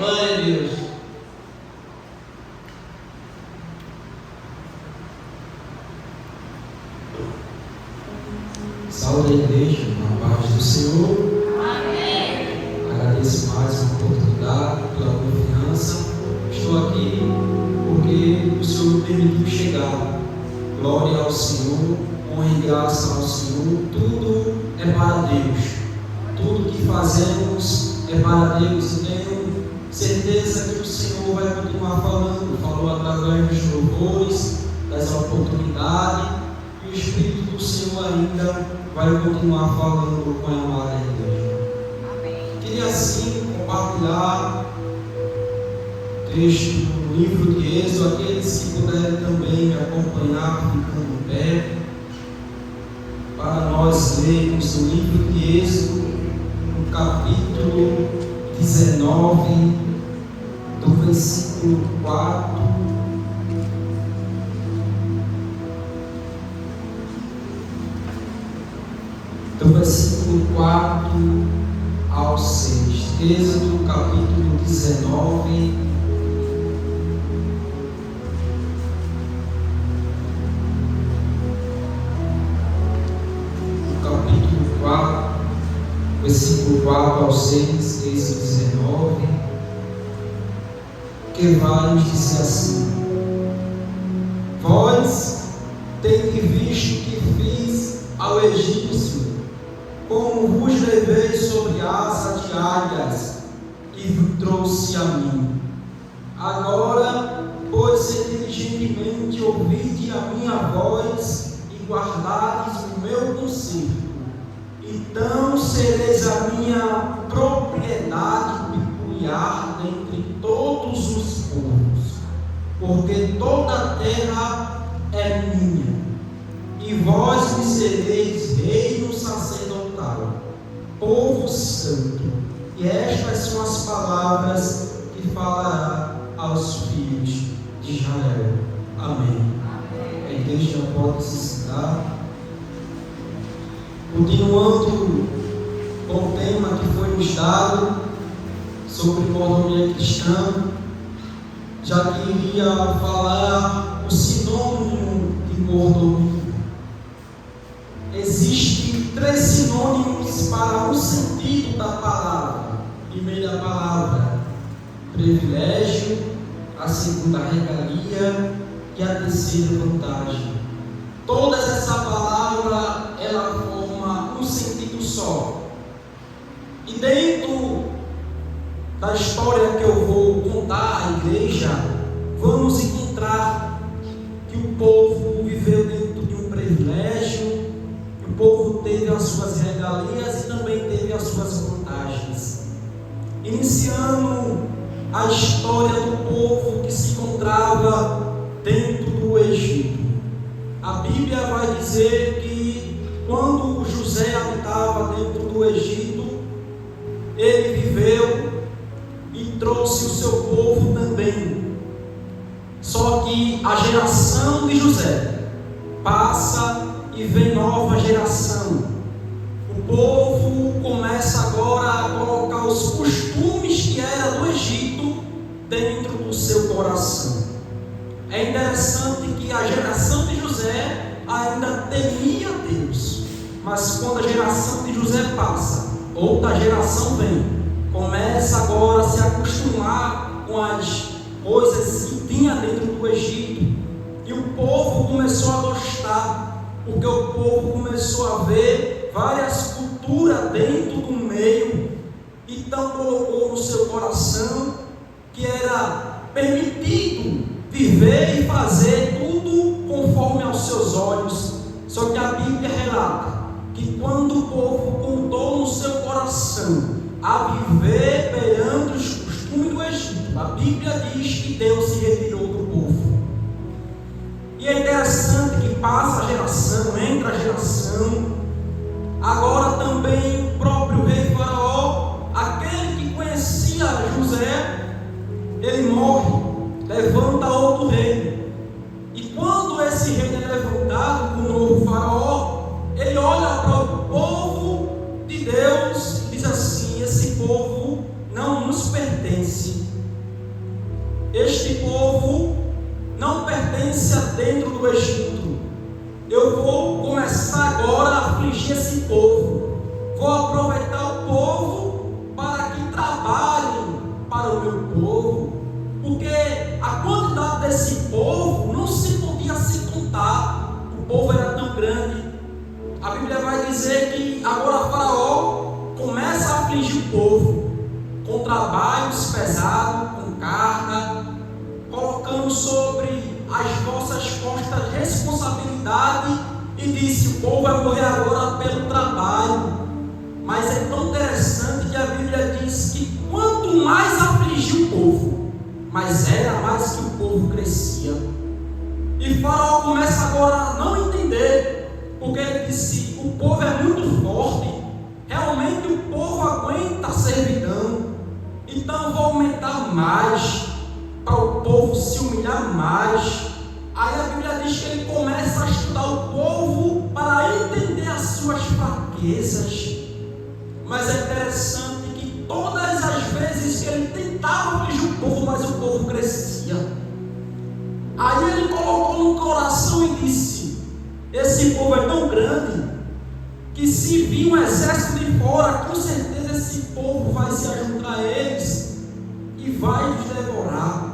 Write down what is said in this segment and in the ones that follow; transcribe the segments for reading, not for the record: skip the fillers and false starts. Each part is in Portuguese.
Glória a Deus. Saúde a igreja, na paz do Senhor. Amém. Agradeço mais uma oportunidade, pela confiança. Estou aqui porque o Senhor me permitiu chegar. Glória ao Senhor, honra e graça ao Senhor. Tudo é para Deus. Tudo que fazemos é para Deus. E tenho certeza que o Senhor vai continuar falando. Falou através dos louvores, das oportunidades. E o Espírito do Senhor ainda vai continuar falando com a amada igreja. Amém. Queria assim compartilhar texto do livro de Êxodo. Aqueles que puderem também me acompanhar ficando em pé, para nós lermos o livro de Êxodo, no capítulo 19, do versículo 4 do versículo 4 ao 6. Êxodo capítulo 19, do capítulo 4, versículo 4 ao 6, Êxodo 19, que vai nos dizer assim: vós tendes visto que fiz ao egípcio, como vos levei sobre asa de águias e vos trouxe a mim. Agora, pois, se diligentemente ouvide a minha voz e guardardes o meu conselho, então sereis a minha propriedade peculiar dentre todos os povos, porque toda a terra é minha, e vós me sereis reino sacerdotal, povo santo. E estas são as palavras que falará aos filhos de Israel. Amém. A igreja pode se sentar. Continuando com o tema que foi nos dado sobre mordomia cristã, já queria falar o sinônimo de mordomia. Existem 3 sinônimos para o sentido da palavra. Primeira palavra, privilégio; a segunda, regalia; e a terceira, vantagem. Todas essa palavra, ela forma um sentido só. E dentro da história que eu vou contar à igreja, vamos encontrar que o povo viveu dentro de um privilégio, que o povo teve as suas regalias e também teve as suas vantagens. Iniciando a história do povo que se encontrava dentro do Egito. A Bíblia vai dizer que quando José habitava dentro do Egito, ele viveu e trouxe o seu povo também. Só que a geração de José passa e vem nova geração. O povo começa agora a colocar os costumes que era do Egito dentro do seu coração. É interessante que a geração de José ainda temia Deus, mas quando a geração de José passa, outra geração vem, começa agora a se acostumar com as coisas que tinha dentro do Egito, e o povo começou a gostar, porque o povo começou a ver várias culturas dentro do meio, então colocou no seu coração que era permitido viver e fazer tudo conforme aos seus olhos. Só que a Bíblia relata que quando o povo contou no seu coração a viver perante os costumes do Egito, a Bíblia diz que Deus se retirou do povo. E é interessante que passa a geração, entra a geração, agora também o próprio rei Faraó, aquele que conhecia José, ele morre, levanta outro rei. E quando esse rei é levantado, o novo Faraó, ele olha para o povo de Deus e diz assim: esse povo não nos pertence, este povo não pertence a dentro do Egito. Eu vou começar agora a afligir esse povo. Vou aproveitar o povo para que trabalhem para o meu povo, porque a quantidade desse povo não se podia se contar. O povo era tão grande. A Bíblia vai dizer que agora Faraó começa a afligir o povo com trabalhos pesados, com carga, colocando sobre as vossas costas responsabilidade, e disse: o povo vai morrer agora pelo trabalho. Mas é tão interessante que a Bíblia diz que quanto mais afligiu o povo, mais era mais que o povo crescia. E Faraó começa agora a não entender, porque ele disse: o povo é muito forte, realmente o povo aguenta a servidão, então eu vou aumentar mais, para o povo se humilhar mais. Aí a Bíblia diz que ele começa a estudar o povo para entender as suas fraquezas. Mas é interessante que todas as vezes que ele tentava afligir o povo, mas o povo crescia. Aí ele colocou no coração e disse: esse povo é tão grande que se vir um exército de fora, com certeza esse povo vai se ajuntar a eles e vai os devorar.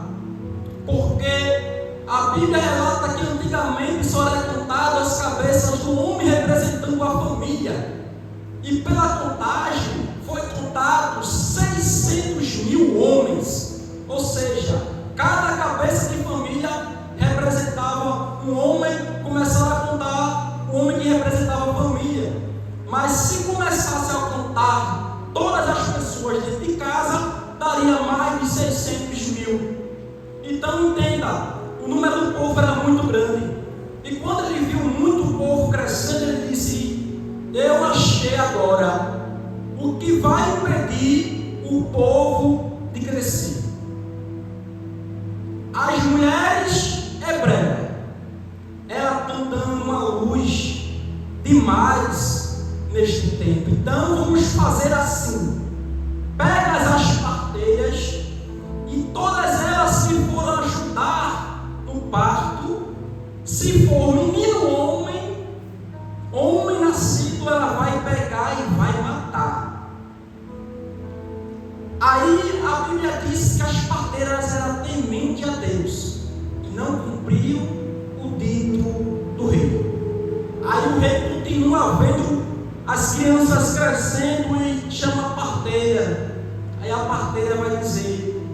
Porque a Bíblia relata que antigamente só era contado as cabeças do homem representando a família. E pela contagem foi contado 600.000 homens. Ou seja, cada cabeça de família representava um homem. Começaram a contar o homem que representava a família. Mas se começasse a contar todas as pessoas dentro de casa, daria mais de 600.000. Então entenda, o número do povo era muito grande. E quando ele viu muito povo crescendo, ele disse: eu achei agora o que vai impedir o povo de crescer. As mulheres hebreias, elas estão dando uma luz demais neste tempo. Então vamos fazer assim: pega as parteiras e todas elas que foram ajudar no parto, se for menino ou homem nascido, ela vai pegar e vai matar. Aí a Bíblia diz que as parteiras eram tementes a Deus e não cumpriam o dito do rei. Aí o rei continua vendo as crianças crescendo e chama a parteira. Aí a parteira vai dizer: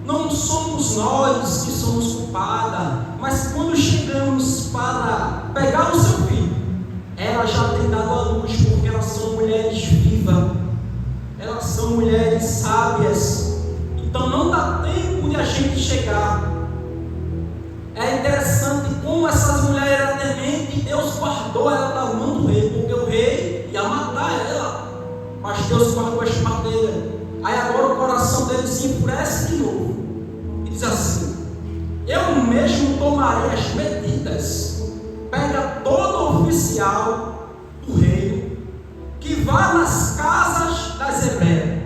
não somos nós que somos culpadas, mas quando chegamos para pegar o seu filho, ela já tem dado a luz, porque elas são mulheres vivas, elas são mulheres sábias, então não dá tempo de a gente chegar. É interessante como essas mulheres eram tementes, e Deus guardou ela da mão do rei, porque o rei ia matar ela, mas Deus guardou as parteiras. Aí agora o coração dele se enfurece de novo e diz assim: eu mesmo tomarei as medidas. Pega todo oficial do reino que vá nas casas das hebreias,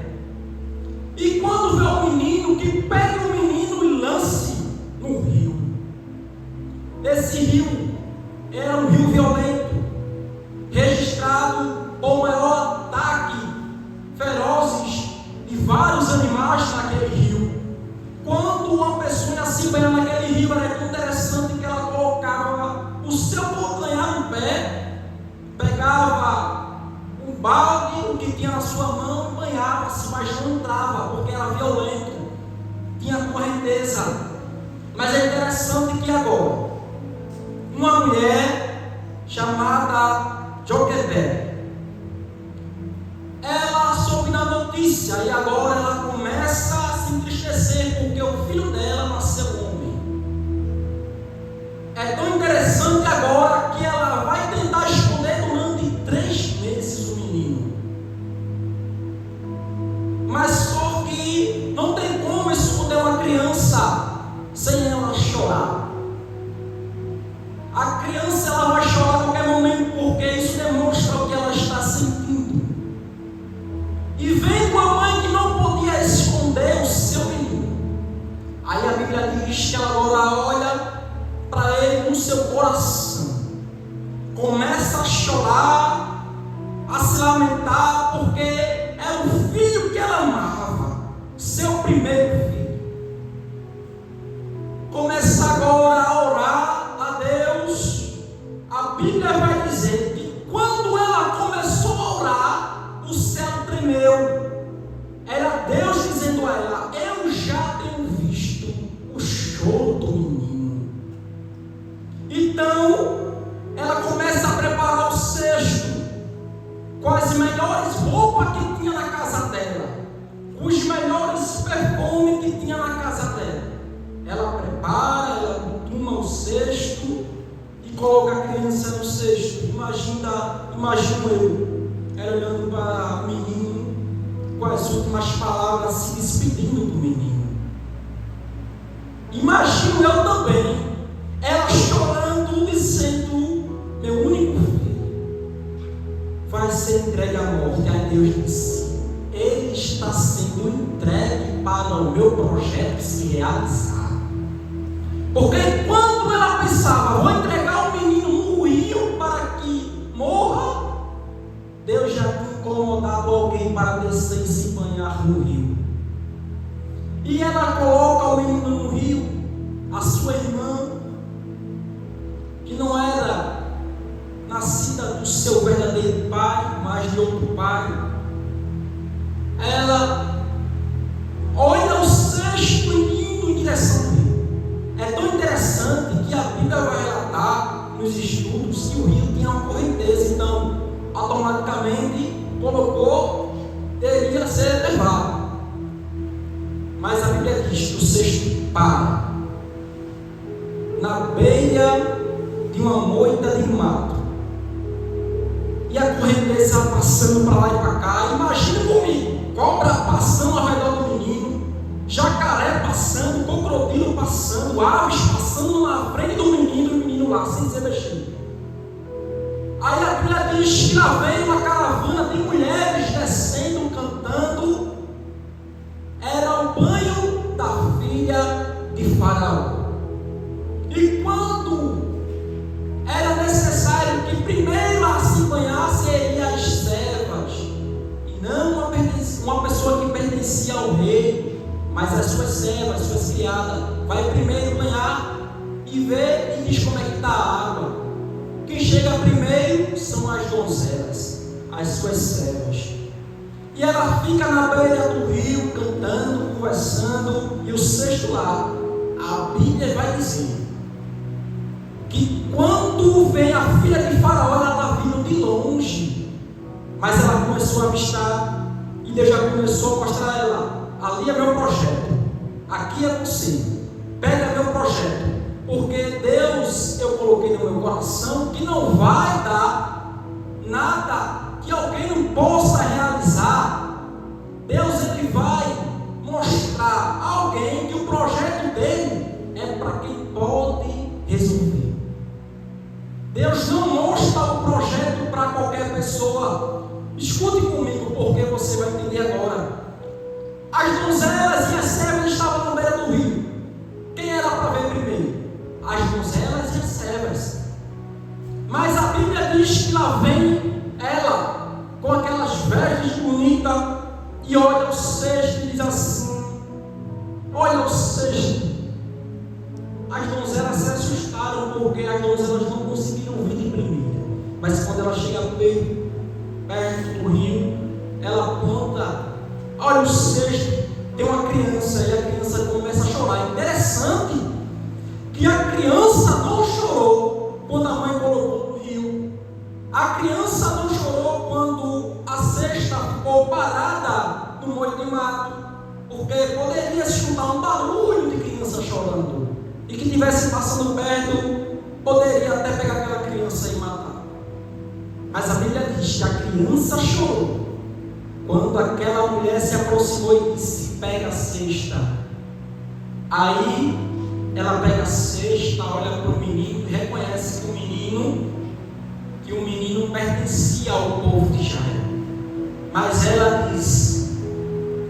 e quando vê o menino, que pegue o menino e lance no rio. Esse rio era um rio violento, registrado por maior ataque ferozes de vários animais naquele rio. Quando uma pessoa ia se banhar naquele rio, era tão interessante que ela colocava o seu calcanhar no pé, pegava um balde, o que tinha na sua mão, e banhava-se, mas não entrava, porque era violento, tinha correnteza. Mas é interessante que agora, uma mulher chamada Joquebed, ela soube da notícia, e agora ela começa a se entristecer, porque o filho dela nasceu homem. É tão interessante agora que ela vai tentar esconder durante 3 meses o menino. Mas só que não tem como esconder uma criança sem ela chorar. A criança ela vai chorar a qualquer momento, porque isso demonstra o que ela está sentindo. E vendo a mãe que não podia esconder o seu menino, aí a Bíblia tinha na casa dela. Ela prepara, ela costuma o cesto e coloca a criança no cesto. Imagino eu, ela olhando para o menino, com as últimas palavras, se despedindo do menino. Imagino eu também, ela chorando, dizendo: meu único filho vai ser entregue à morte. Aí Deus disse: ele está sendo entregue para o meu projeto se realizar. Porque quando ela pensava: vou entregar o menino no rio para que morra, Deus já tinha incomodado alguém para descer e se banhar no rio. E ela coloca o menino no rio. A sua irmã, que não era nascida do seu verdadeiro pai, mas de outro pai, ela olha o cesto indo em direção ao rio. É tão interessante que a Bíblia vai relatar nos estudos que o rio tinha uma correnteza, então automaticamente colocou, deveria ser levado. Mas a Bíblia diz que o cesto para na beira de uma moita de mato, e a correnteza passando para lá e para cá. Imagina comigo: cobra passando ao redor do menino, jacaré passando, crocodilo passando, aves passando na frente do menino, e o menino lá sem ser mexido. Aí a Bíblia diz que lá vem uma caravana de mulheres descendo, cantando. Era o banho da filha de Faraó. E quando era necessário que primeiro a se banhasse, seriam as servas, e não uma pessoa que pertencia ao rei, mas as suas servas, as suas criadas, vai primeiro banhar e ver e diz como é que está a água. Quem chega primeiro são as donzelas, as suas servas. E ela fica na beira do rio, cantando, conversando, e o cesto lá. A Bíblia vai dizer que quando vem a filha de Faraó, ela está vindo de longe, mas ela começou a avistar, e Deus já começou a mostrar a ela: ali é meu projeto, aqui é você, pega meu projeto, porque Deus, eu coloquei no meu coração que não vai dar nada que alguém não possa realizar. Deus, ele vai mostrar a alguém que o projeto dele é para quem pode resolver. Deus não mostra o projeto para qualquer pessoa. Escute comigo, porque você vai entender agora. As donzelas e as servas estavam na beira do rio. Quem era para ver primeiro? As donzelas e as servas. Mas a Bíblia diz que lá vem ela, com aquelas vestes bonitas, e olha o cesto e diz assim: olha o cesto. As donzelas se assustaram, porque as donzelas não conseguiram vir de primeira. Mas quando ela chega perto do rio, ela aponta: olha o cesto, tem uma criança. E a criança começa a chorar. Interessante que a criança não chorou quando a mãe colocou no rio. A criança não chorou quando a cesta ficou parada no molho de mato, porque poderia se escutar um barulho de criança chorando, e que estivesse passando perto, poderia até pegar aquela criança e matar. Mas a Bíblia diz que a criança chorou quando aquela mulher se aproximou e disse: pega a cesta. Aí ela pega a cesta, olha para o menino e reconhece que o menino pertencia ao povo de Israel. Mas ela diz: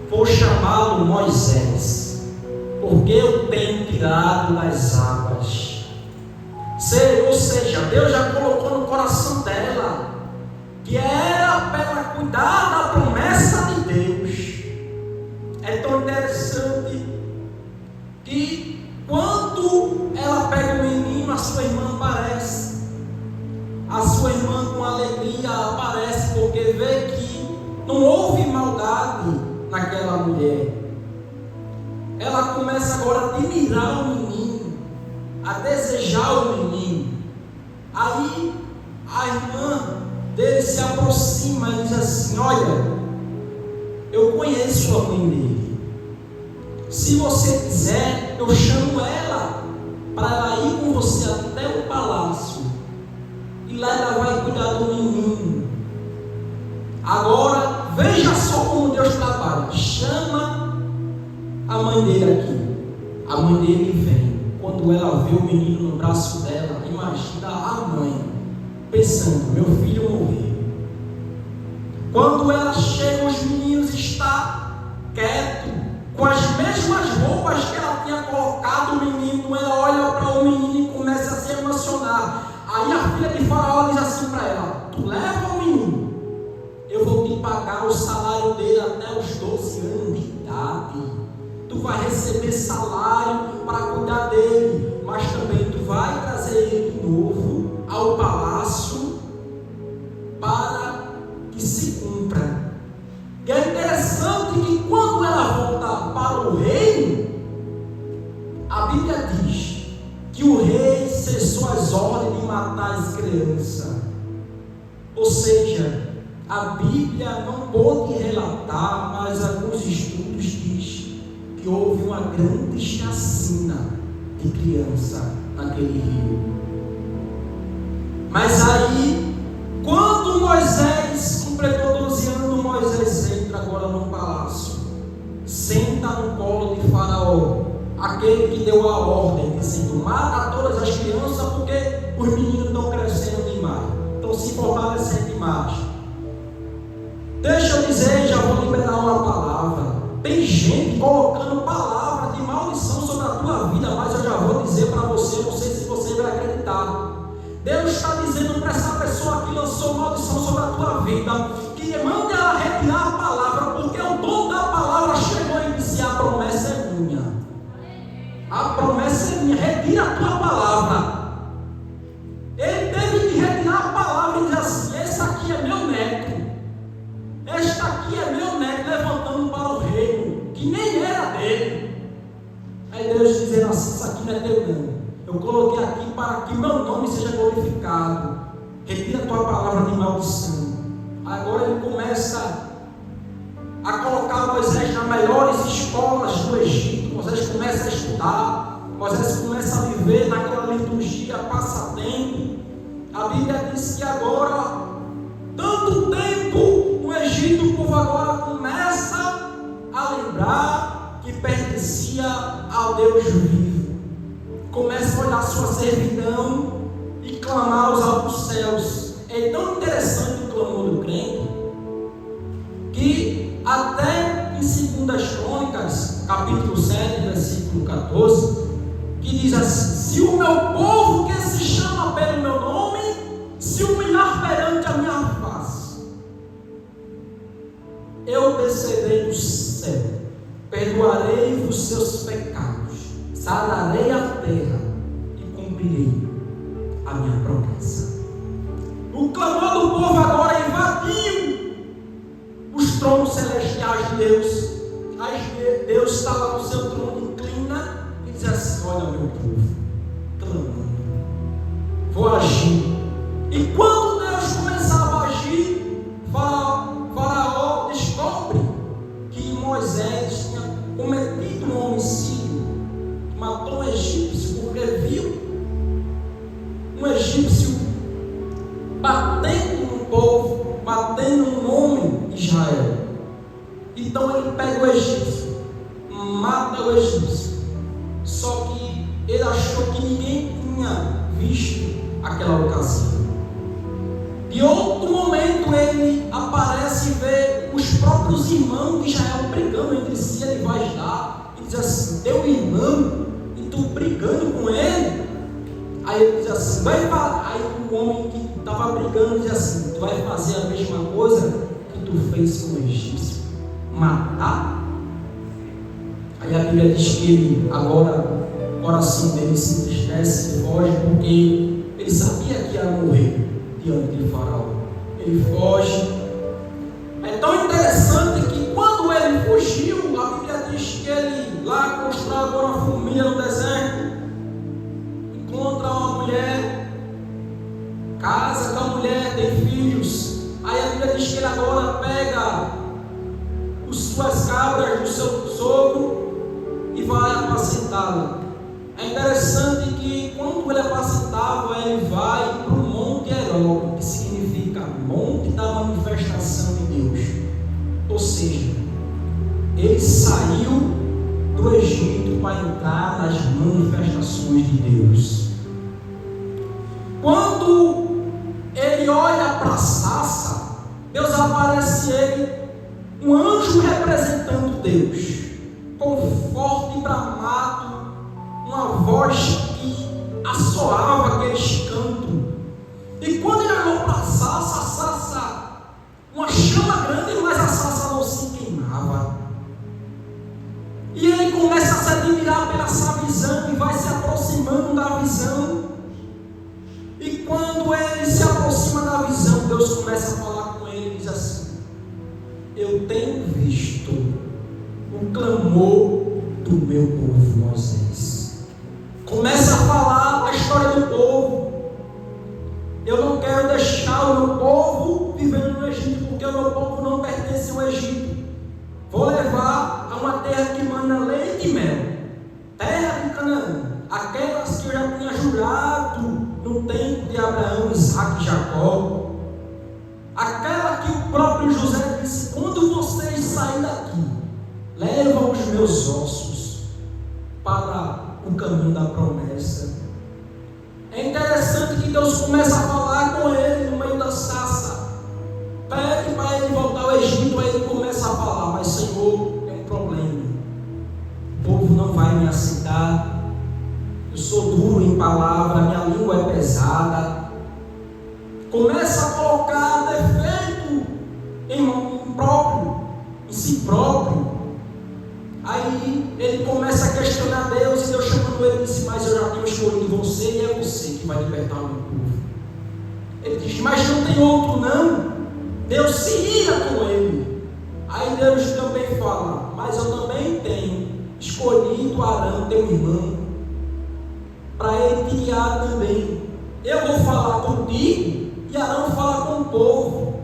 vou chamá-lo Moisés, porque eu tenho tirado das águas. Ou seja, Deus já colocou no coração dela que era para ela cuidar da promessa de Deus. É tão interessante que quando ela pega o menino, a sua irmã aparece. A sua irmã com alegria aparece, porque vê que não houve maldade naquela mulher. Ela começa agora a admirar o menino, a desejar o menino. Aí a irmã dele se aproxima e diz assim: olha, eu conheço a mãe dele. Se Se você quiser, eu chamo ela para ela ir com você até o palácio. E lá ela vai cuidar do menino. Agora, veja só como Deus trabalha. Chama a mãe dele aqui. A mãe dele vem. Quando ela vê o menino no braço dela, imagina a mãe pensando: meu filho morreu. Quando ela chega, os meninos estão quietos, com as mesmas roupas que ela tinha colocado o menino. Ela olha para o menino e começa a se emocionar. Aí a filha de Faraó diz assim para ela: tu leva o menino, eu vou te pagar o salário dele até os 12 anos de idade. Tu vai receber salário para cuidar dele, mas também tu vai trazer ele de novo ao palácio para que se cumpra. E é interessante que quando ela volta para o reino, a Bíblia diz que o rei cessou as ordens de matar as crianças. Ou seja, a Bíblia não pode relatar, mas alguns estudos dizem que houve uma grande chacina de criança naquele rio. Mas aí, quando Moisés completou 12 anos, Moisés entra agora no palácio, senta no colo de Faraó, aquele que deu a ordem, dizendo: mata todas as crianças, porque os meninos estão crescendo demais, estão se fortalecendo demais. Deixa eu dizer, já vou liberar uma palavra. Tem gente colocando palavra de maldição sobre a tua vida, mas eu já vou dizer para você, não sei se você vai acreditar. Deus está dizendo para essa pessoa que lançou maldição sobre a tua vida, que manda ela retirar a palavra, porque o dono da palavra chegou e disse: a promessa é minha. A promessa é minha, retira a tua palavra. Ele teve que retirar a palavra e dizer assim: esse aqui é meu neto. Esta aqui é meu neto, levantando para o reino, que nem era dele. Aí Deus dizendo assim: isso aqui não é teu não. Eu coloquei aqui para que meu nome seja glorificado. Retira a tua palavra de maldição. Agora ele começa a colocar Moisés nas melhores escolas do Egito. Moisés começa a estudar. Moisés começa a viver naquela liturgia, passatempo. A Bíblia diz que agora, tanto tempo no Egito, o povo agora começa a lembrar que pertencia ao Deus vivo. Começa a olhar sua servidão e clamar aos altos céus. É tão interessante o clamor do crente que até em 2 Crônicas, capítulo 7, versículo 14, que diz assim: se o meu povo que se chama pelo meu nome se humilhar perante a minha face, eu descerei do céu, perdoarei os seus pecados, sararei a terra e cumprirei a minha promessa. O clamor do povo agora invadiu os tronos celestiais de Deus. Aí Deus está lá no seu trono, inclina e diz assim: olha meu povo, clamando, vou agir. E quando Deus começava a agir, Faraó descobre que Moisés tinha cometido um homicídio, matou um egípcio, porque viu um egípcio batendo no povo, batendo no nome de Israel. Então ele pega o egípcio, mata o egípcio. Só que ele achou que ninguém tinha visto aquela ocasião. De outro momento ele aparece e vê os próprios irmãos de Israel brigando entre si. Ele vai lá e diz assim: teu irmão, e tu brigando com ele? Aí ele diz assim: vai falar. Aí o homem que estava brigando diz assim: tu vai fazer a mesma coisa que tu fez com o egípcio, matar? Aí a Bíblia diz que ele, agora o coração dele se entristece e foge, porque ele sabia que ia morrer diante de Faraó. Ele foge. É tão interessante que quando ele fugiu, a Bíblia diz que ele lá constrói agora uma família no deserto, encontra uma mulher, casa com a mulher, tem filhos. Aí a Bíblia diz que ele agora pega as suas cabras do seu sogro e apacentá-lo. É interessante que quando ele apacentava, ele vai para o Monte Hermon, que significa Monte da Manifestação de Deus. Ou seja, ele saiu do Egito para entrar nas manifestações de Deus. Quando ele olha para a sarça, Deus aparece a ele, um anjo representando Deus, com forte bramado, uma voz que assoava aqueles cantos. E quando ele olhou para a sarça, uma chama grande, mas a sarça não se queimava. E ele começa a se admirar pela essa visão e vai se aproximando da visão. E quando ele se aproxima da visão, Deus começa a falar com ele e diz assim: eu tenho visto o clamor do meu povo Moisés. Começa a falar a história do povo. Eu não quero deixar o meu povo vivendo no Egito, porque o meu povo não pertence ao Egito. Vou levar a uma terra que mana leite e mel, terra de Canaã, aquelas que eu já tinha jurado no tempo de Abraão, Isaque e Jacó, aquela que o próprio José disse: quando vocês saírem daqui, levam os meus ossos para o caminho da promessa. É interessante que Deus começa a falar com ele no meio da sarça, pede para ele voltar ao Egito. Aí ele começa a falar: mas Senhor, é um problema, o povo não vai me aceitar, eu sou duro em palavra, minha língua é pesada. Começa a colocar defeito em si próprio. Aí ele começa a questionar Deus, e Deus chamando ele disse: mas eu já tenho escolhido você, e é você que vai libertar o meu povo. Ele diz: mas não tem outro não. Deus se ira com ele. Aí Deus também fala: mas eu também tenho escolhido Arão, teu irmão, para ele te guiar também. Eu vou falar contigo e Arão fala com o povo,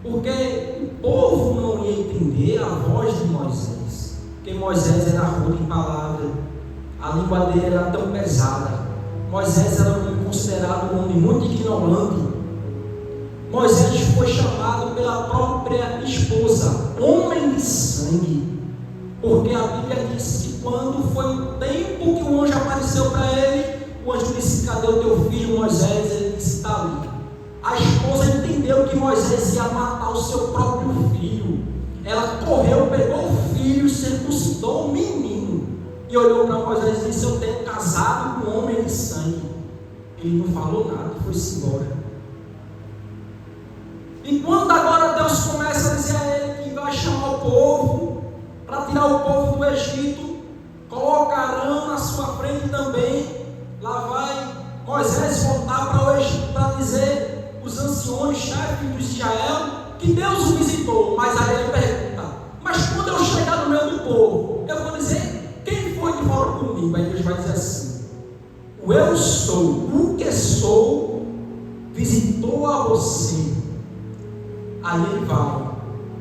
porque o povo não ia entender a voz de Moisés, porque Moisés era rude em palavra, a língua dele era tão pesada. Moisés era considerado um homem muito ignorante. Moisés foi chamado pela própria esposa homem de sangue, porque a Bíblia diz que quando foi o tempo que o anjo apareceu para ele, o anjo disse: cadê o teu filho Moisés? Ele disse: está ali. A esposa entendeu que Moisés ia matar o seu próprio filho. Ela correu, pegou o filho, circuncidou o menino e olhou para Moisés e disse: eu tenho casado com um homem de sangue. Ele não falou nada e foi-se embora. E quando agora Deus começa a dizer a ele que vai chamar o povo para tirar o povo do Egito, coloca Arão na sua frente também. Lá vai Moisés voltar para o Egito para dizer os anciões, chefes de Israel, que Deus o visitou. Mas aí ele pergunta: mas quando eu chegar no meio do povo, eu vou dizer: quem foi que falou comigo? Aí Deus vai dizer assim: o eu sou, o que sou, visitou a você. Aí ele vai.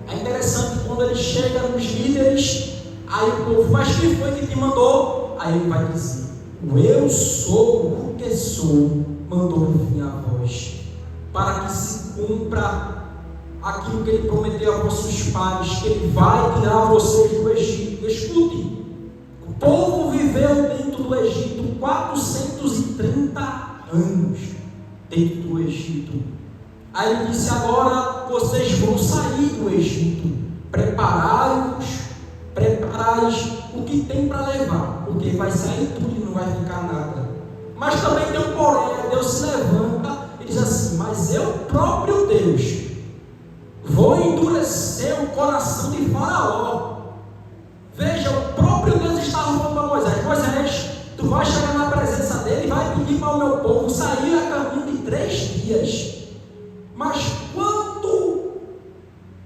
É interessante que quando ele chega nos líderes, aí o povo: mas quem foi que te mandou? Aí ele vai dizer: o eu sou, o que sou, mandou vir a voz, para que se cumpra aquilo que ele prometeu a vossos pais, que ele vai tirar vocês do Egito. Escute, o povo viveu dentro do Egito 430 anos dentro do Egito. Aí ele disse: agora vocês vão sair do Egito, preparai-vos, preparais o que tem para levar, porque vai sair tudo e não vai ficar nada. Mas também tem um porém. Deus se levanta e diz assim: mas eu próprio Deus vou endurecer o coração de Faraó. Veja, o próprio Deus estava falando para Moisés: Moisés, tu vai chegar na presença dele e vai pedir para o meu povo sair a caminho de 3 dias. Mas quando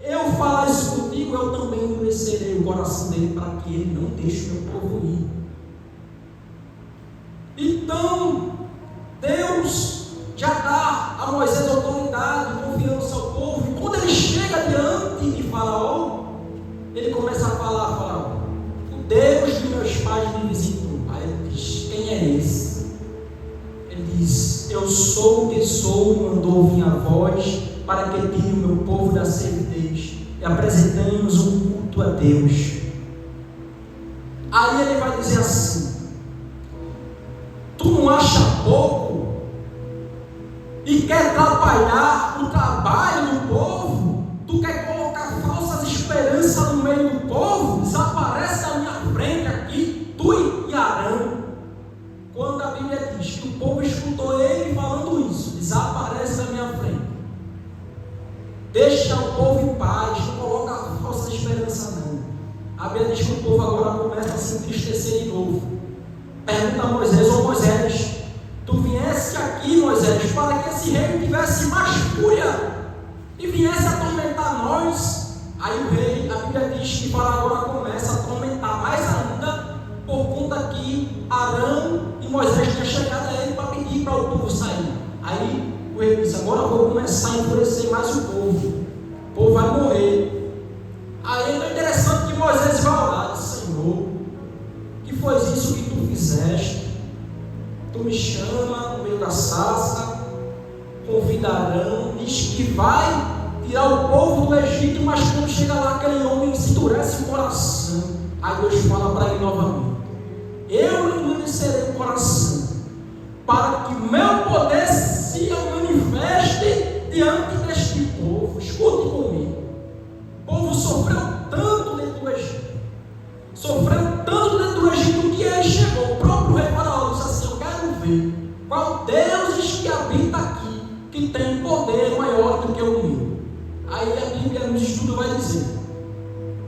eu falar isso contigo, eu também endurecerei o coração dele para que ele não deixe o meu povo ir. Então Deus já dá a Moisés autoridade, confiança ao povo. E quando ele chega diante de Faraó, ele começa a falar: Faraó, o Deus de meus pais me visitou. eu sou o que sou, mandou vir a voz, para que tire o meu povo da servidez e apresentemos um culto a Deus. Aí ele vai dizer assim: tu não acha pouco e quer atrapalhar o trabalho do povo? Tu quer colocar falsas esperanças no meio do povo? Desaparece da minha frente aqui, tu e Arão. Quando a Bíblia diz que o povo escutou ele falando isso, desaparece da minha frente, deixa o povo em paz, não coloca falsa esperança não. A Bíblia diz que o povo agora começa a se entristecer de novo. Pergunta a Moisés: ô Moisés, tu viesse aqui, Moisés, para que esse rei tivesse mais fúria e viesse atormentar nós? Aí o rei, a Bíblia diz que para agora começa a atormentar mais ainda, por conta que Arão e Moisés tinham chegado a ele para pedir para o povo sair. Aí o rei disse: agora eu vou começar a enfurecer mais o povo vai morrer. Aí é interessante que Moisés vai orar: Senhor, que foi isso que tu fizeste? Tu me chama no meio da sarça, convida Arão, diz que vai tirar o povo do Egito, mas quando chega lá aquele homem se endurece o coração. Aí Deus fala para ele novamente: eu endurecerei o coração, para que o meu poder se manifeste diante deste povo. Escute comigo. O povo sofreu tanto dentro do Egito, que ele chegou, o próprio rei Faraó disse assim: eu quero ver qual Deus que habita aqui, que tem poder maior do que o meu. Aí a Bíblia no estudo vai dizer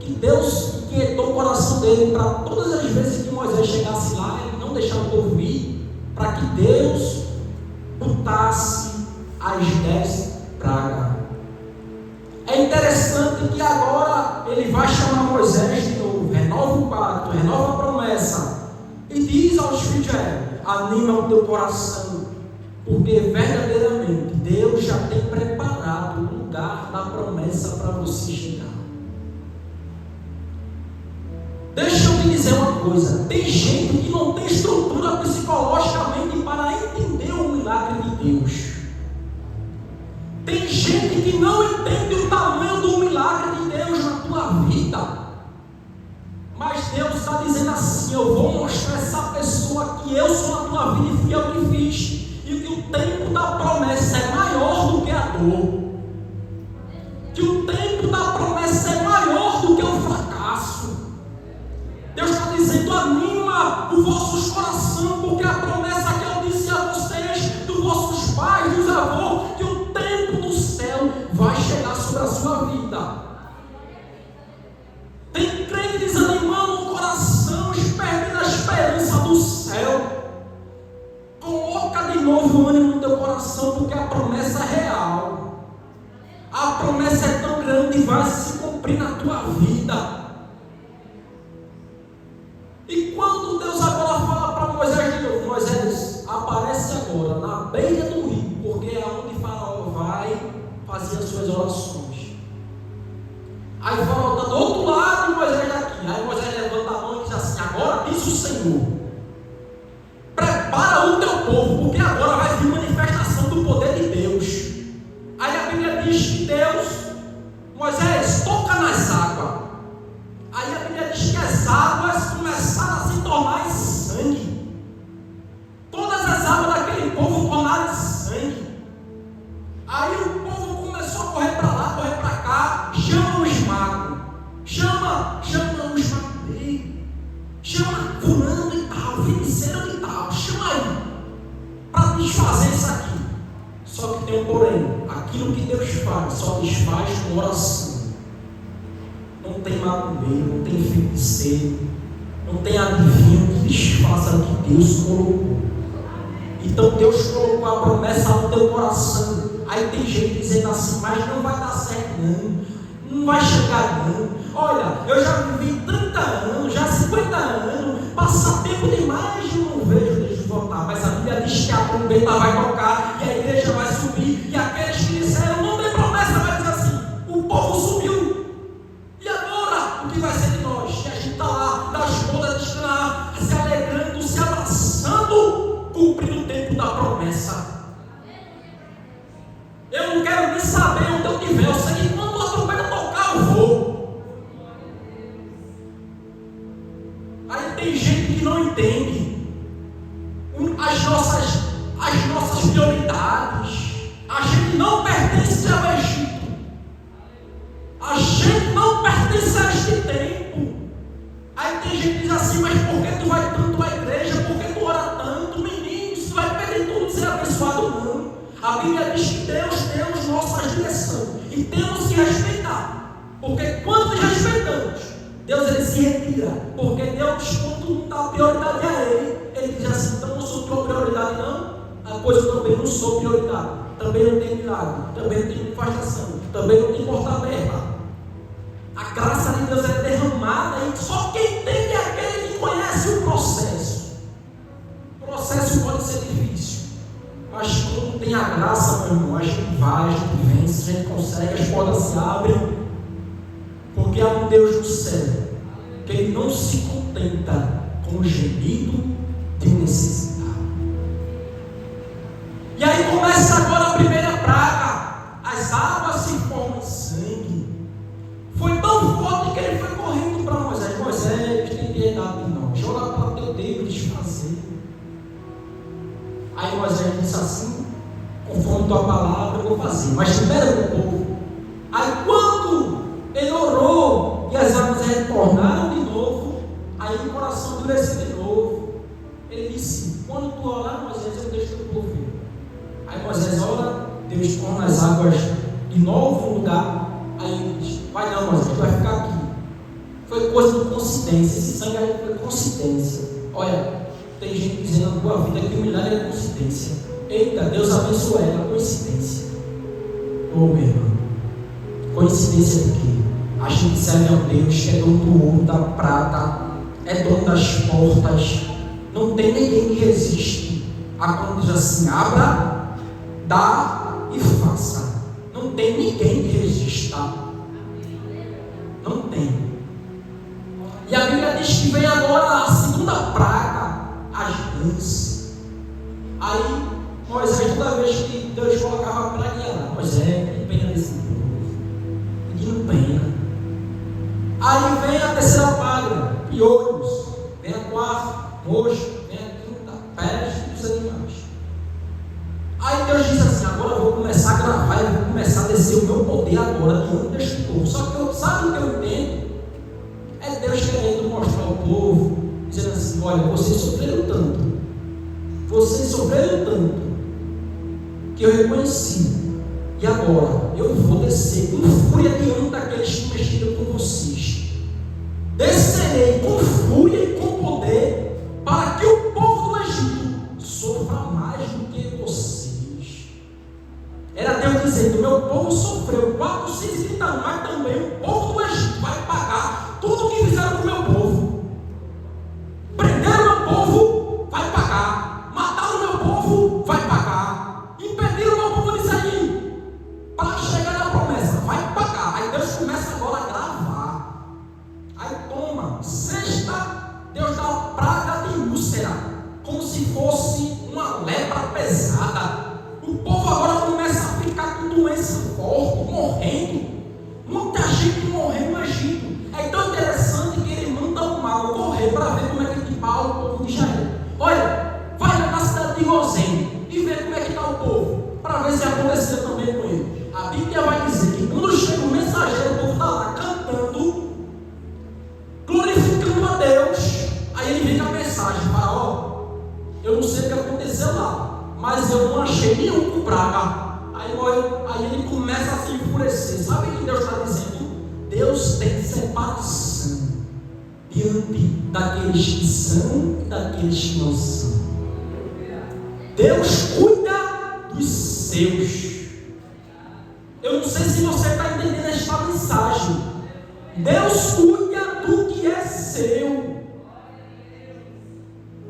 que Deus inquietou o coração dele para todas as vezes que Moisés chegasse lá, ele não deixar o povo ir, para que Deus botasse as 10 pragas. É interessante que agora ele vai chamar Moisés de novo, renova o pacto, renova a promessa, e diz aos filhos de Israel: anima o teu coração, porque verdadeiramente Deus já tem preparado o lugar da promessa para você chegar. Deixa eu te dizer uma coisa: tem gente que não tem estrutura psicologicamente para entender o milagre de Deus. Tem gente que não entende o tamanho do milagre de Deus na tua vida. Mas Deus está dizendo assim: eu vou mostrar a essa pessoa que eu sou na tua vida e fui eu que fiz, e que o tempo da promessa é maior do que a dor, que o tempo da promessa é maior do que o fracasso. Deus está dizendo: anima os vossos corações, porque a promessa que eu disse a vocês, dos vossos pais, dos avós, que o tempo do céu vai chegar sobre a sua vida. Tem crente desanimando o coração, perdendo a esperança do céu. Coloca de novo o ânimo no teu coração, porque a promessa é real. A promessa é tão grande e vai se cumprir na tua vida. E quando Deus agora fala para Moisés de novo: Moisés, aparece agora na beira do rio, porque é onde Faraó vai fazer as suas orações. Aí Faraó está do outro lado e Moisés aqui. Aí Moisés levanta a mão e diz assim: agora diz o Senhor, prepara o teu povo, porque agora vai vir manifestação do poder de Deus. Aí a Bíblia diz que Deus: Moisés, toca nas águas. Aí a Bíblia diz que as águas começaram a se tornar em sangue. Todas as águas daquele povo tornaram em sangue. Aí o povo começou a correr para lá, correr para cá. Chama os magos, chama os magos, chama fulano e tal, feiticeiro e tal, chama aí, para desfazer isso aqui. Só que tem um porém: aquilo que Deus faz, só desfaz com oração. Não tem macumbeiro, não tem feiticeiro, não tem adivinho que desfaça o que Deus colocou. Então Deus colocou a promessa no teu coração. Aí tem gente dizendo assim: mas não vai dar certo não vai chegar não. Olha, eu já vivi 30 anos, já 50 anos, passa tempo demais e não vejo Deus voltar. Mas a Bíblia diz que a trombeta vai tocar e a igreja vai subir, e aqueles que disseram não tem promessa vai dizer assim: o povo subiu, e agora o que vai ser de nós? Que a gente está lá das bodas de Canaã, se alegrando, se abraçando, cumprindo o tempo da promessa. Aí tem gente que não entende as nossas prioridades. A gente não pertence ao Egito. A gente não pertence a este tempo. Aí tem gente que diz assim: mas por que tu vai tanto à igreja? Por que tu ora tanto? Menino, isso vai perder tudo de ser abençoado? Não. A Bíblia diz que Deus deu as nossas direções e temos que respeitar. Porque quando respeitamos, Deus ele se retira. Porque Deus, quando não dá prioridade a Ele diz assim: então não sou tua prioridade, não. Pois eu também não sou prioridade. Também não tem milagre. Também não tem manifestação. Também não tem porta aberta. A graça de Deus é derramada e só quem tem é aquele que conhece o processo. O processo pode ser difícil, mas quando tem a graça, meu irmão, a gente vai, a gente vence, a gente consegue, as portas se abrem, porque há um Deus no céu que Ele não se contenta com o gemido de um necessitado. E aí começa agora a primeira praga: as águas se formam em sangue. Foi tão forte que ele foi correndo para Moisés: Moisés, tem piedade de nós, ora para o teu Deus desfazer. Aí Moisés disse assim: conforme tua palavra eu vou fazer, mas libera o povo. Aí quando ele orou e as águas retornaram de novo, aí o coração endureceu de novo. Ele disse: quando tu orar, Moisés, eu deixo o povo vir. Aí Moisés ora, Deus torna as águas de novo no lugar. Aí ele diz: vai não, Moisés, tu vai ficar aqui. Foi coisa de coincidência. Esse sangue aí foi coincidência. Olha, tem gente dizendo na tua vida que o milagre é coincidência. Eita, Deus abençoe ela, coincidência. Ô meu irmão, coincidência do quê? A gente serve a Deus que é dono do ouro, da prata, é dono das portas. Não tem ninguém que resiste a quando diz assim: abra, dá e faça. Não tem ninguém que resista. Não tem. E a Bíblia diz que vem agora a segunda praga, as rãs. Aí Moisés, toda vez que Deus colocava a praga, ia lá: Moisés, tem pena desse povo. Pedindo pena. Aí vem a terceira praga, piolhos. Vem a quarta, mosca. Vem a quinta, peste dos animais. Aí Deus diz assim: agora eu vou começar a gravar, eu vou começar a descer o meu poder agora diante deste povo. Só que sabe o que eu entendo? É Deus querendo mostrar ao povo, dizendo assim: olha, vocês sofreram tanto, que eu reconheci, e agora eu vou descer com fúria diante daqueles que mexeram com vocês. Descerei com fúria e com poder, para que o povo do Egito sofra mais do que vocês. Era Deus dizendo: meu povo sofreu 430 anos, mas também o povo do Egito vai pagar tudo o que fizeram com o meu povo. Prenderam o meu povo, vai pagar. Mataram o meu povo, vai pagar. Impediram o meu povo de sair para chegar na promessa, vai pagar. Aí Deus começa agora a gravar. Aí toma, sexta, Deus dá uma praga de úlcera, como se fosse uma lepra pesada. O povo agora começa a ficar com doença forte, morrendo. Muita gente morreu no Egito. É tão interessante que ele manda o mal correr para ver como é que está o povo de Israel. Olha, vai lá na cidade de Gozém e vê como é que está o povo, para ver se aconteceu também com ele. A Bíblia vai dizer que quando chega o mensageiro, o povo está lá cantando, glorificando a Deus. Aí ele vem com a mensagem: fala, eu não sei o que aconteceu lá, mas eu não achei nenhum com praga. Aí ele começa a se enfurecer. Sabe o que Deus está dizendo? Deus tem separação diante daqueles que são e daqueles que não são. Deus cuida dos seus. Eu não sei se você está entendendo esta mensagem. Deus cuida do que é seu.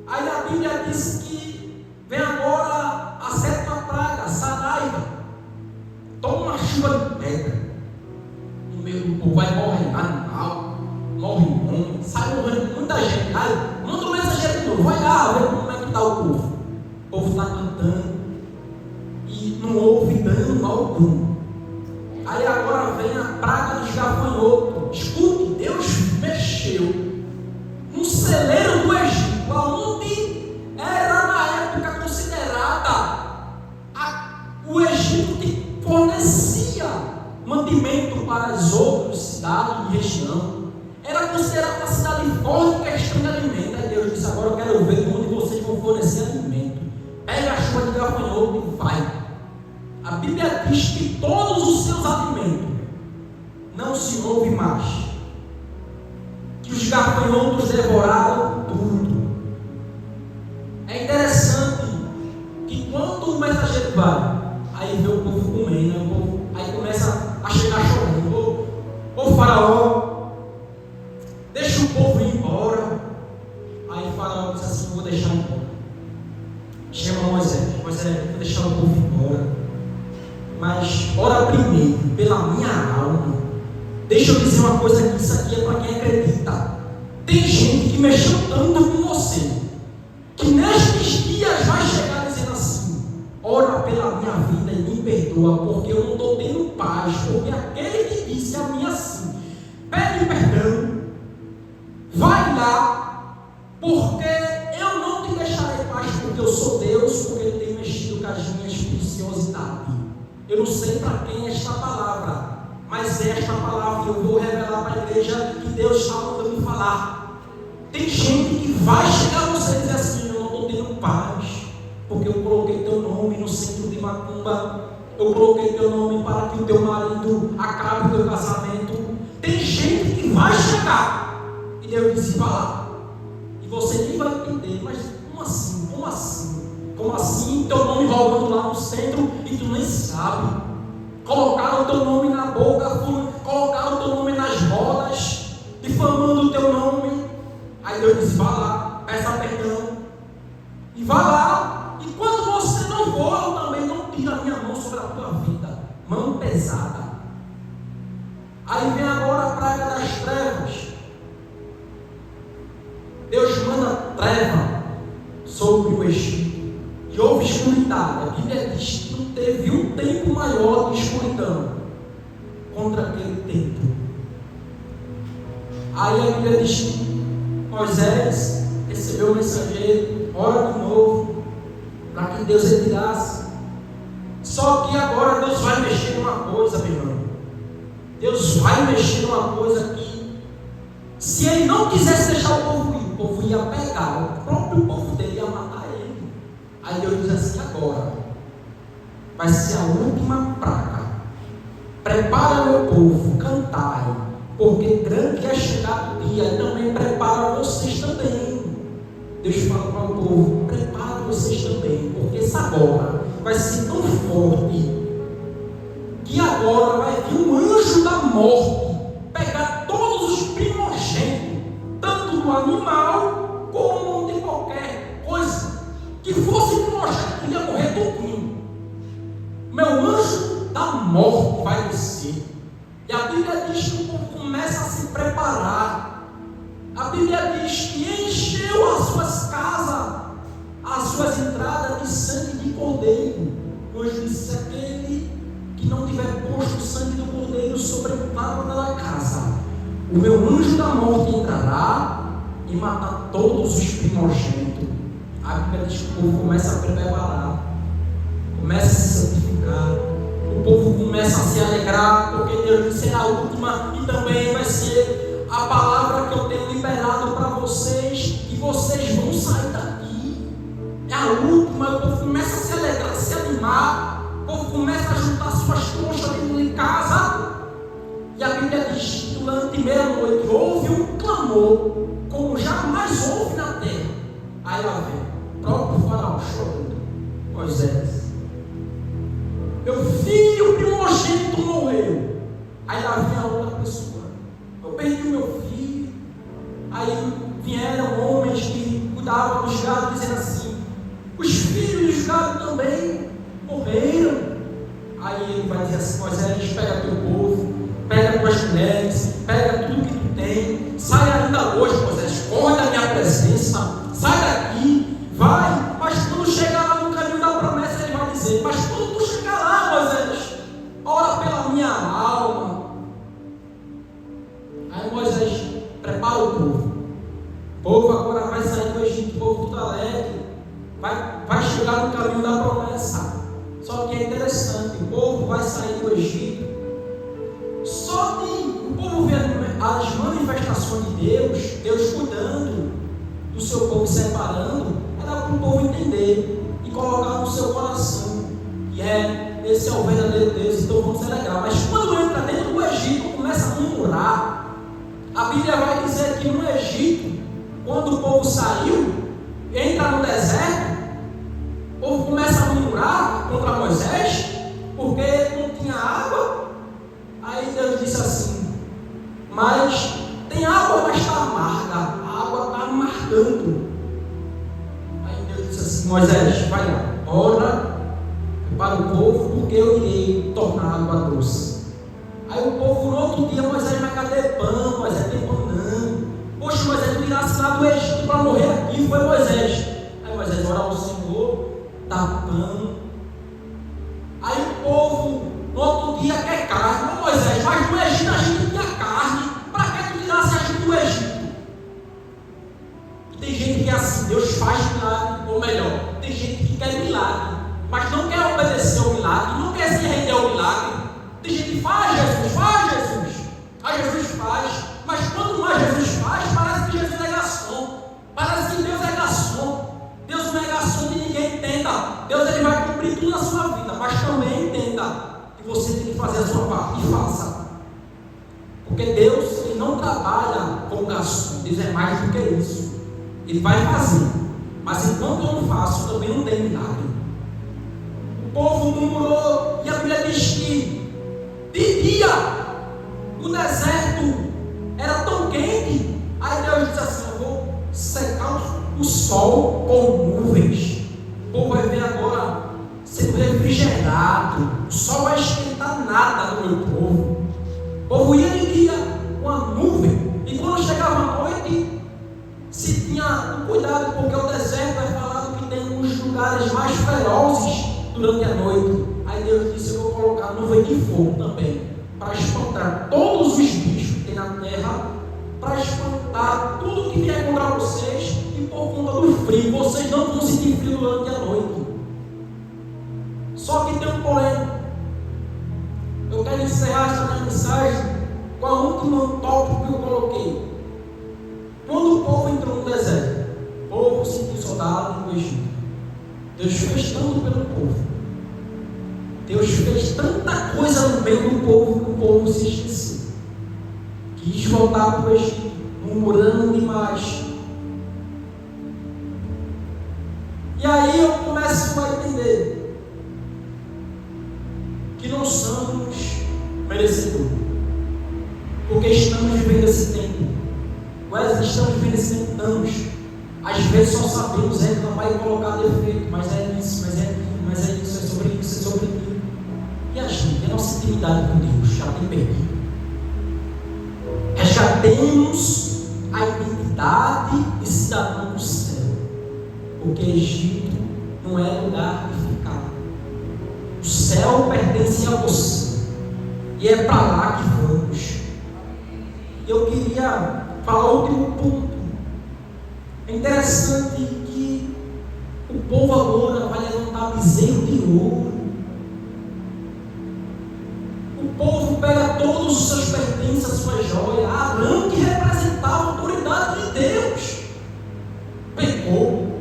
Aí a Bíblia diz que vem agora a sétima praga, a saraiva. Toma uma chuva de pedra. No meio do povo vai morrer animal, morre homem, sai morrendo muita gente. Aí manda um mensageiro de novo, vai lá ver como é que está o povo. O povo está cantando e não houve dano algum. Aí agora vem a praga dos gafanhotos. Escute, Deus mexeu num celeiro cidade e região. Era considerada uma cidade forte em questão de alimento. Aí Deus disse: agora eu quero ver de onde vocês vão fornecer alimento. Pega a chuva de gafanhoto e vai. A Bíblia diz que todos os seus alimentos não se ouve mais, que os gafanhotos devoraram tudo. É interessante que quando o mensageiro vai, aí vê o povo comendo, o povo, aí começa a chegar chorando: ô Faraó, deixa o povo ir embora. Aí o Faraó diz assim: vou deixar embora. Chama Moisés: vou deixar o povo embora, mas ora primeiro pela minha alma. Deixa eu dizer uma coisa, que isso aqui é para quem acredita. Tem gente que mexeu tanto com você, que nestes dias vai chegar dizendo assim: ora pela minha vida e me perdoa, porque eu não estou tendo paz, porque aquele que disse a mim assim: pede perdão, vai lá, porque eu não te deixarei paz, porque eu sou Deus, porque eu tenho mexido com as minhas preciosidades. Eu não sei para quem é esta palavra, mas esta palavra eu vou revelar para a igreja que Deus está mandando falar. Tem gente que vai chegar a você e dizer assim: eu não estou tendo paz, porque eu coloquei teu nome no centro de macumba, eu coloquei teu nome para que o teu marido acabe o teu casamento. Tem gente que vai chegar e Deus disse: vá lá, e você nem vai entender. Mas como assim? Como assim? Como assim teu nome rolando lá no centro e tu nem sabe? Colocaram o teu nome na boca, colocaram o teu nome nas rodas, difamando o teu nome. Aí Deus disse: vá lá, peça perdão, e vá lá. E quando você não for, eu também não tiro a minha mão sobre a tua vida. Mão pesada. Aí vem agora a praga das trevas. Deus manda treva sobre o Egito, e houve escuridade. A Bíblia diz que não teve um tempo maior de escuridão contra aquele tempo. Aí a Bíblia diz que Moisés recebeu o mensageiro: ora de novo, para que Deus retirasse. Só que agora Deus vai mexer numa coisa, meu irmão. Deus vai mexer numa coisa que, se ele não quisesse deixar o povo ia pegar, o próprio povo dele ia matar ele. Aí Deus diz assim: agora vai ser a última praga. Prepara meu povo, cantai, porque grande é chegado o dia, e também prepara vocês também. Deus fala para o povo: prepara vocês também, porque essa agora vai ser tão forte, que agora vai vir um anjo da morte, pegar todos os primogênitos, tanto do animal como de qualquer coisa que fosse primogênito, ia morrer tudinho. Meu anjo da morte vai descer. E a Bíblia diz que o povo começa a se preparar. A Bíblia diz que encheu as suas casas, as suas entradas de sangue de cordeiro. Hoje disse: aquele que não tiver posto o sangue do cordeiro sobre o pátio da casa, o meu anjo da morte entrará e matar todos os primogênitos. A Bíblia diz que o povo começa a preparar, começa a se santificar, o povo começa a se alegrar, porque Deus disse: será a última, e também vai ser a palavra que eu tenho liberado para vocês, e vocês vão sair daqui. É a última. O povo começa a se alegrar, a se animar, o povo começa a juntar suas trouxas dentro de casa. E a Bíblia diz que durante meia-noite houve um clamor, como jamais houve na terra. Aí lá vem o próprio Faraó chorando: Moisés, meu filho primogênito morreu. Aí lá vem a outra pessoa: eu perdi o meu filho. Aí vieram homens que cuidavam dos gados, dizendo assim: os filhos dos gados também morreram. Aí ele vai dizer assim: Moisés, pega teu povo, pega tuas mulheres, pega tudo que tu tem, sai ainda hoje, Moisés, corre da minha presença, sai daqui, vai. Mas quando chegar lá no caminho da promessa, ele vai dizer: mas quando tu chegar lá, Moisés, ora pela minha alma. Aí Moisés prepara o povo. O povo agora vai sair do Egito, o povo tudo alegre, vai chegar no caminho da promessa. Só que é interessante, o povo vai sair do Egito. Só que o povo vê as manifestações de Deus, Deus cuidando do seu povo, separando, era para o povo entender e colocar no seu coração que esse é o verdadeiro Deus, então vamos se alegrar. Mas quando entra dentro do Egito, começa a murmurar. A Bíblia vai dizer que no Egito, quando o povo saiu, entra no deserto, o povo começa a murmurar contra Moisés, porque não tinha água. Aí Deus disse assim: mas tem água, mas está amarga, a água está amargando. Aí Deus disse assim: Moisés, vai lá, ora para o povo, porque eu irei tornar a água doce. Aí o povo, no outro dia, Moisés, mas cadê pão? Moisés, tem pão não. Poxa, Moisés, tu tirasse lá do Egito para morrer aqui, foi Moisés. Aí Moisés, ora ao Senhor, dá pão. Aí o povo, no outro dia, quer carne. Ô Moisés, mas no Egito a gente tinha carne, para que tu tirasse a gente do Egito? E tem gente que é assim, Deus faz milagre, ou melhor, tem gente que quer milagre, mas não quer obedecer ao milagre, não quer se render ao milagre. Tem gente que faz Jesus, faz Jesus. Aí Jesus faz, mas quando mais Jesus faz, parece que Jesus é garçom, parece que Deus é garçom. Deus não é garçom de ninguém, entenda. Deus ele vai cumprir tudo na sua vida, mas também entenda que você tem que fazer a sua parte e faça. Porque Deus ele não trabalha com garçom, Deus é mais do que isso. Ele vai fazer, mas enquanto eu não faço, também não tem milagre. O povo murmurou, e a Bíblia diz que de dia o deserto era tão quente. Aí Deus disse assim: eu vou secar o sol com nuvens. O povo vai ver agora sendo refrigerado. O sol vai esquentar nada no meu povo. O povo ia de dia com a nuvem, e quando chegava a noite, se tinha cuidado, porque o deserto é falado que tem uns lugares mais ferozes durante a noite. Aí Deus disse: eu vou colocar nuvem de fogo também, para espantar todos os bichos que tem na terra, para espantar tudo que vier contra vocês, e por conta do frio, vocês não vão sentir frio durante a noite. Só que tem um porém. Eu quero encerrar esta minha mensagem com a última tópico que eu coloquei. Quando o povo entrou no deserto, o povo sentiu saudade no Egito. Deus fez tanto pelo povo. Deus fez tanta coisa no meio do povo que o povo se esqueceu. Quis voltar para o Egito, murmurando demais. E aí eu começo a entender que não somos merecedores, porque estamos vivendo esse tempo. Estamos vivendo esse tempo anos. Às vezes só sabemos reclamar e colocar defeito, mas é isso, mas é aquilo, mas é isso, é sobre isso, é sobre aquilo. E a gente, a nossa intimidade com Deus já tem perdido. Resgatemos a identidade de cidadão do céu, porque Egito não é lugar de ficar. O céu pertence a você, e é para lá que vamos. Eu queria falar o último ponto. É interessante que o povo agora vai levantar bezerro de ouro. O povo pega todos os seus pertences, a sua joia. Arão, que representava a autoridade de Deus, pegou,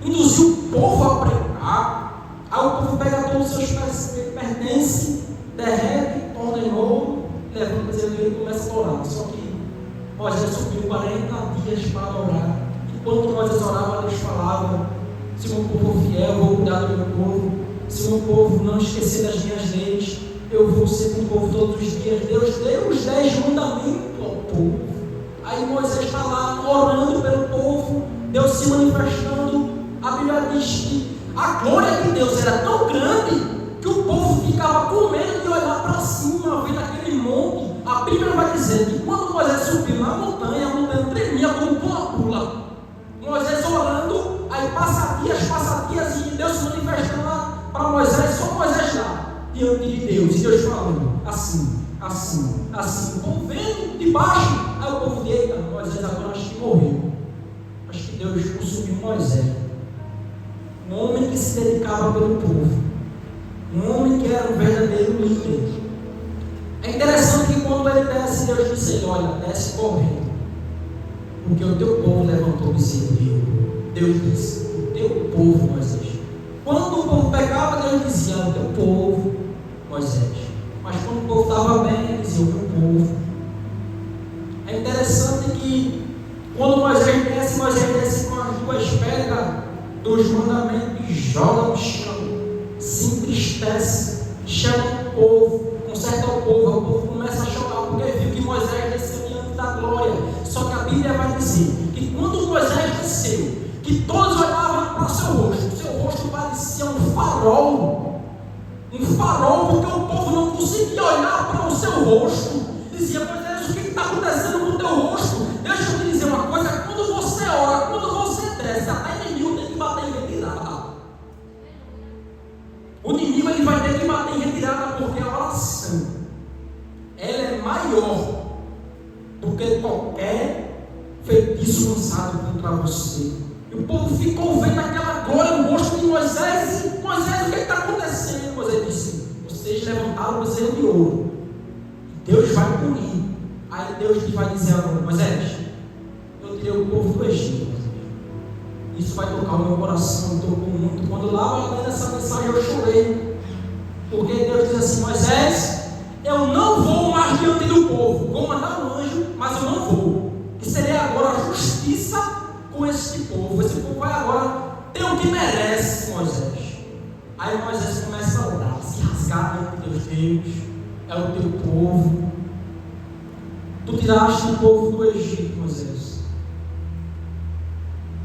induziu o povo a pregar. Aí o povo pega todos os seus pertences, derrete, torna em ouro, levanta o bezerro de ouro e começa a orar. Só que Moisés subiu 40 dias para orar. Enquanto Moisés orava, Deus falava: se o meu povo for fiel, eu vou cuidar do meu povo. Se o meu povo não esquecer das minhas leis, eu vou ser com o povo todos os dias. Deus deu os 10 mandamentos ao povo. Aí Moisés está lá orando pelo povo, Deus se manifestando. A Bíblia diz que a glória de Deus era tão grande que o povo ficava com medo de olhar para cima, ver aquele monte. A Bíblia vai dizer que quando Moisés subiu na montanha, a montanha tremia como pula-pula. Moisés orando, aí passa dias e Deus se manifestando lá para Moisés, só Moisés lá, diante de Deus, e Deus falando, assim, o povo vendo de baixo. Aí o povo diz: eita, Moisés agora acho que morreu. Acho que Deus consumiu Moisés. Um homem que se dedicava pelo povo, um homem que era um verdadeiro líder. É interessante que quando ele desce, Deus disse a ele: olha, desce correndo, porque o teu povo levantou e se viu. Deus disse: o teu povo, Moisés. Quando o povo pecava, Deus dizia: o teu povo, Moisés. Mas quando o povo estava bem, ele dizia: o meu povo. É interessante que quando Moisés desce com as duas pedras dos mandamentos, joga no chão, se entristece, chama o povo, conserta o povo começa a chorar porque viu que Moisés desceu diante da glória. Só que a Bíblia vai dizer que quando Moisés desceu, que todos olhavam para o seu rosto parecia um farol, porque o povo não conseguia olhar para o seu rosto. Dizia: Moisés, o que está acontecendo com o teu rosto? Deixa eu te dizer uma coisa: quando você ora, quando você desce, até inimigo tem que bater em retirada. O inimigo ele vai ter que bater em retirada, porque a oração ela é maior do que qualquer feitiço lançado contra você. E o povo ficou vendo aquela glória no rosto de Moisés. E Moisés, o que está acontecendo? Moisés disse: vocês levantaram o bezerro de ouro, Deus vai punir. Aí Deus vai dizer agora: Moisés, eu tirei o povo do Egito. Isso vai tocar o meu coração, tocou muito. Quando lá eu li essa mensagem, eu chorei, porque Deus diz assim: Moisés, eu não vou mais diante do povo, vou mandar um anjo, mas eu não vou. Que seria agora a justiça com esse povo. Esse povo vai agora ter o que merece, Moisés. Aí Moisés começa a orar, se rasgar diante de Deus: é o teu povo. Tu tiraste o povo do Egito, Moisés.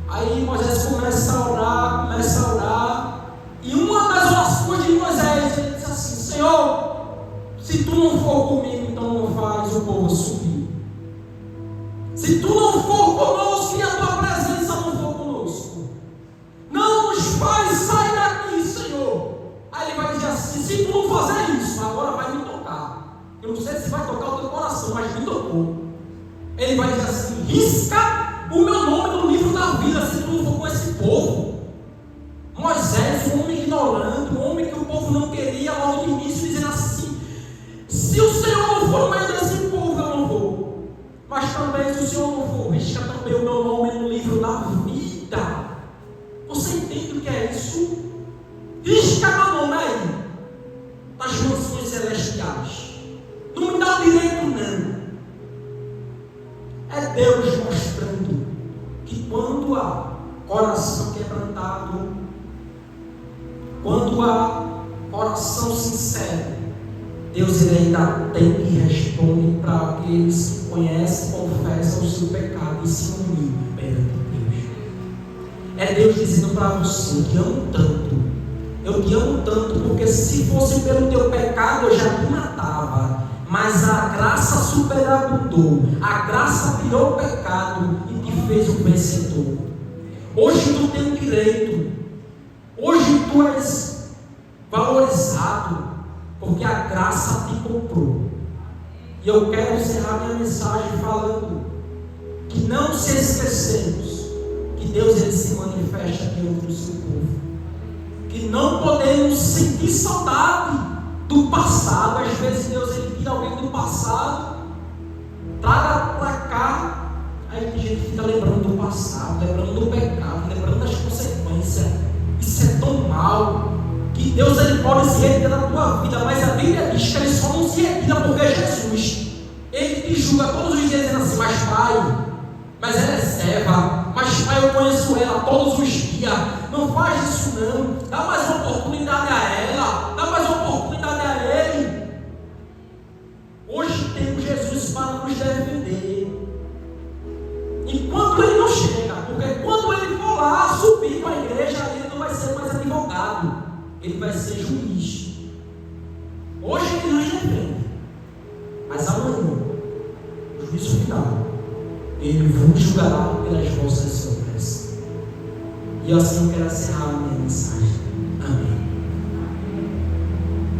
Aí Moisés começa a orar, e uma das orações de Moisés, ele diz assim: Senhor, se tu não for comigo, então não faz o povo subir. Se tu não for conosco e a tua presença não for conosco, não nos faz sair daqui, Senhor. Aí ele vai dizer assim: se tu não fazer isso, agora vai me tocar. Eu não sei se vai tocar o teu coração, mas me tocou. Ele vai dizer assim: risca o meu nome no livro da vida, se tu não for com esse povo. Moisés, um homem ignorante, um homem que o povo não queria, logo de início, dizendo assim: se o Senhor não for no meio desse povo, eu não vou. Mas também, se o Senhor não for, risca também o meu nome no livro da vida. Você entende o que é isso? Risca meu nome aí, das mansões celestiais. Não me dá o direito, não. É Deus mostrando que quando há coração quebrantado, quando há coração sincero, Deus ele ainda tem que responder para aqueles que conhecem, confessam o seu pecado e se humilham perante Deus. É Deus dizendo para você: eu te amo tanto, eu te amo tanto, porque se fosse pelo teu pecado eu já te matava. Mas a graça superabundou, a graça virou o pecado e te fez um vencedor. Hoje tu tem um direito, hoje tu és valorizado, porque a graça te comprou. E eu quero encerrar minha mensagem falando que não se esquecemos que Deus ele se manifesta diante do seu povo, que não podemos sentir saudade do passado. Às vezes Deus ele tira alguém do passado, traga para cá, aí a gente fica lembrando do passado, lembrando do pecado, lembrando das consequências. Isso é tão mal, que Deus ele pode se retirar da tua vida, mas a Bíblia diz que ele só não se retira porque Jesus, ele te julga todos os dias dizendo assim: mas pai, mas ela é serva, mas pai, eu conheço ela todos os dias, não faz isso não, dá mais uma oportunidade a ela, dá mais uma oportunidade a ele. Hoje temos Jesus para nos defender, enquanto ele não chega, porque quando ele for lá subir com a igreja, ele não vai ser mais advogado, ele vai ser juiz. Hoje ele nos defende, mas amanhã, no juízo final, ele vos julgará pelas vossas obras. E assim eu quero encerrar a minha mensagem.